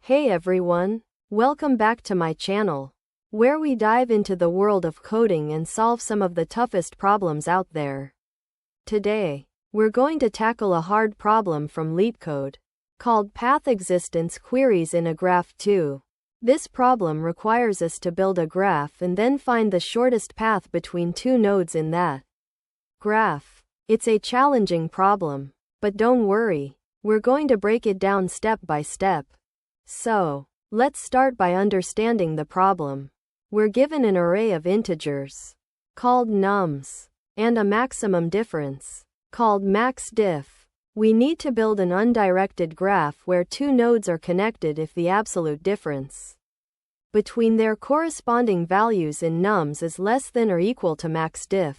Hey everyone, welcome back to my channel, where we dive into the world of coding and solve some of the toughest problems out there. Today, we're going to tackle a hard problem from LeetCode, called Path Existence Queries in a Graph 2. This problem requires us to build a graph and then find the shortest path between two nodes in that graph. It's a challenging problem, but don't worry, we're going to break it down step by step. So, let's start by understanding the problem. We're given an array of integers, called nums, and a maximum difference, called maxDiff. We need to build an undirected graph where two nodes are connected if the absolute difference between their corresponding values in nums is less than or equal to maxDiff.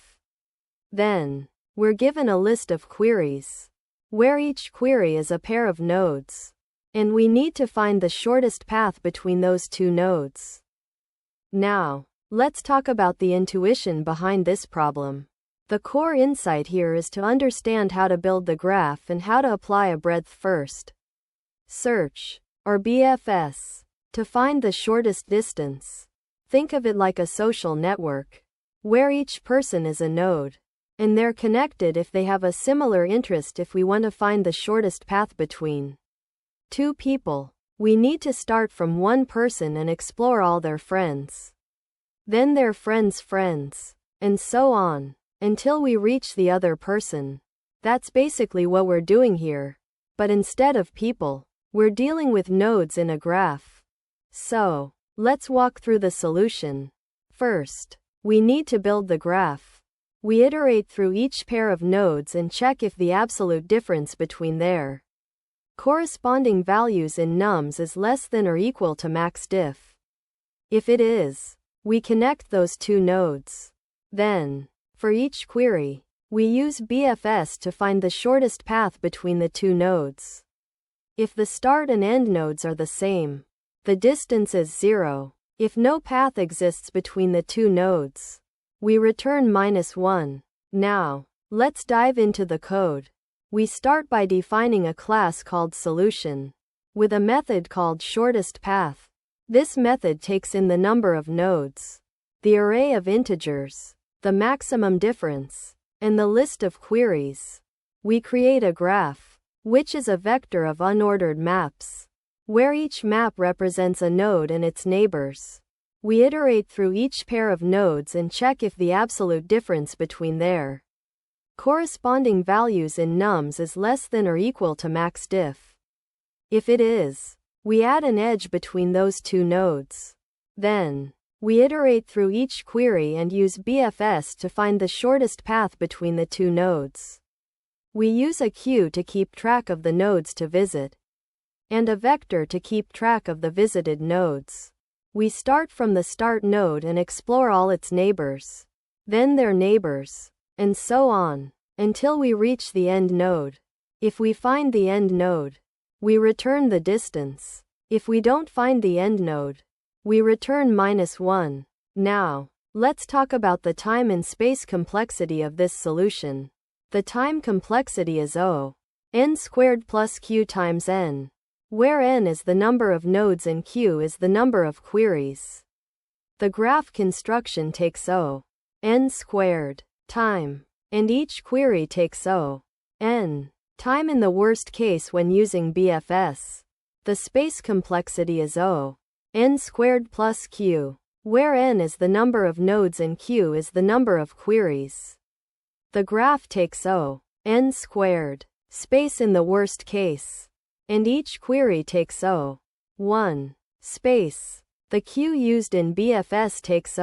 Then, we're given a list of queries, where each query is a pair of nodes, and we need to find the shortest path between those two nodes. Now, let's talk about the intuition behind this problem. The core insight here is to understand how to build the graph and how to apply a breadth first search, or BFS, to find the shortest distance. Think of it like a social network, where each person is a node, and they're connected if they have a similar interest. If we want to find the shortest path between two people, we need to start from one person and explore all their friends, then their friends' friends, and so on, until we reach the other person. That's basically what we're doing here, but instead of people, we're dealing with nodes in a graph. So, let's walk through the solution. First, we need to build the graph. We iterate through each pair of nodes and check if the absolute difference between their corresponding values in nums is less than or equal to maxDiff. If it is, we connect those two nodes. Then, for each query, we use BFS to find the shortest path between the two nodes. If the start and end nodes are the same, the distance is 0. If no path exists between the two nodes, we return -1. Now, let's dive into the code. We start by defining a class called solution, with a method called shortest path. This method takes in the number of nodes, the array of integers, the maximum difference, and the list of queries. We create a graph, which is a vector of unordered maps, where each map represents a node and its neighbors. We iterate through each pair of nodes and check if the absolute difference between their corresponding values in nums is less than or equal to maxDiff. If it is, we add an edge between those two nodes. Then, we iterate through each query and use BFS to find the shortest path between the two nodes. We use a queue to keep track of the nodes to visit, and a vector to keep track of the visited nodes. We start from the start node and explore all its neighbors, then their neighbors, and so on, until we reach the end node. If we find the end node, we return the distance. If we don't find the end node, we return -1. Now, let's talk about the time and space complexity of this solution. The time complexity is n squared plus q times n, where n is the number of nodes and q is the number of queries. The graph construction takes n squared time, and each query takes n time in the worst case when using BFS. The space complexity is n squared plus q, where n is the number of nodes and q is the number of queries. The graph takes n squared space in the worst case, and each query takes 1 space. The q used in BFS takes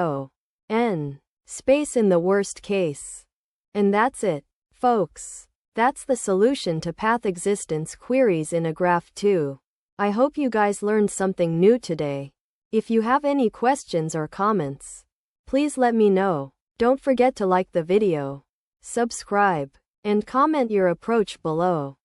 n space in the worst case. And that's it, folks. That's the solution to path existence queries in a graph 2. I hope you guys learned something new today. If you have any questions or comments, please let me know. Don't forget to like the video, subscribe, and comment your approach below.